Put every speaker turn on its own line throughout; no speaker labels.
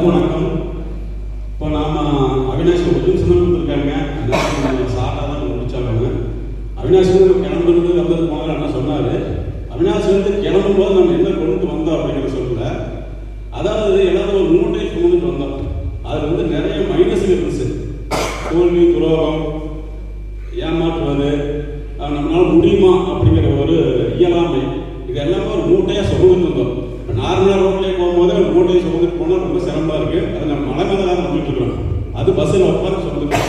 வணக்கம். இப்போ நாம் அவினாஷ் ஒரு சொன்ன கொடுத்துருக்காங்க. சாட்டாக தான் முடிச்சாங்க. அவினாஷ் கிளம்புறது வந்தது போனாலும் என்ன சொன்னார், அவினாஷ் கிளம்பும் போது நம்ம என்ன கொண்டு வந்தோம் அப்படிங்கிற சொல்லல. அதாவது எல்லாரும் ஒரு மூட்டை கொண்டுட்டு வந்தோம். அதில் நிறைய மைனஸ் இருந்துச்சு. தோல்வி, துரோகம், ஏமாற்றுவது, நம்மளால் முடியுமா அப்படிங்கிற ஒரு இயலாமை, இது எல்லாமே ஒரு மூட்டையாக சுமந்துட்டு வந்தோம். இப்போ நார்மலாக ரோட்லேயே போகும்போது ஒரு மூட்டையை சுமந்துட்டு போனால் ரொம்ப சிரமமாக இருக்குது. அது நம்ம மலை மேலே தான் வந்துட்டு இருக்கிறோம். அது பஸ்ஸில் உட்காந்து சுமந்துட்டோம்.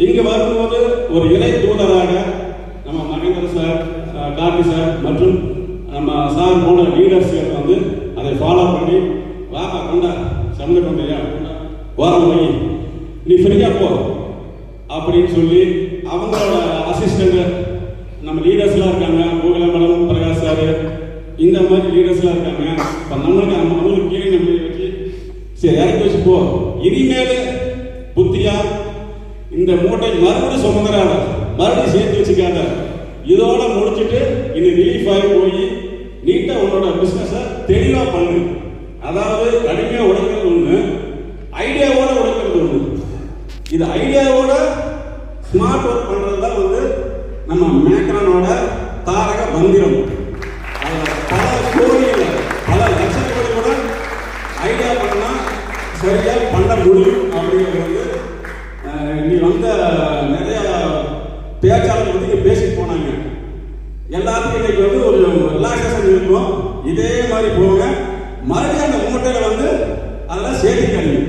இங்கே வரும்போது ஒரு இணை தூதராக நம்ம மகேந்திர சார், கார்த்தி சார் மற்றும் நம்ம சார் போன லீடர்ஸ்கள் அதை ஃபாலோ பண்ணி வாப்பா கொண்டா சமந்துட்டு வந்தியா ஓரம் வை, நீ ஃப்ரீயாக போ அப்படின்னு சொல்லி அவங்களோட அசிஸ்டண்ட் நம்ம லீடர்ஸ்லாம் இருக்காங்க. கோகிலமலம், பிரகாஷ் சார், இந்த மாதிரி லீடர்ஸ்லாம் இருக்காங்க. இப்போ நம்மளுக்கு அவங்களுக்கு கீழே நம்ம வச்சு சரி இறக்கி வச்சு போ, இனிமேல் புத்தியா இந்த மூட்டை மறுபடியும் சுமந்துடாத, மறுபடியும் சேர்த்து வச்சுக்காத, இதோட முடிச்சுட்டு இன்னும் ரிலீஃப் ஆகி போய் நீட்டாக உன்னோட பிஸ்னஸை தெளிவாக பண்ணு. அதாவது கடுமையாக உழைக்கிறது ஒன்று, ஐடியாவோட உழைக்கிறது ஒன்று. இது ஐடியாவோட ஸ்மார்ட் ஒர்க் பண்ணுறது தான் நம்ம மேக்ரானோட தாரக மந்திரம். பல கோடிகள், பல லட்சம் கோடி கூட ஐடியா பண்ணால் சரியாக பண்ண முடியும் அப்படிங்கிறது நீ நிறைய பேச்சாளர்கள் பேசிட்டு போனாங்க. எல்லாத்துக்கும் இன்னைக்கு ஒரு ரிலாக்ஸேஷன் இருக்கும். இதே மாதிரி போங்க, மறுபடியும் அந்த மூட்டையில அதெல்லாம் சேர்த்துக்காதீங்க.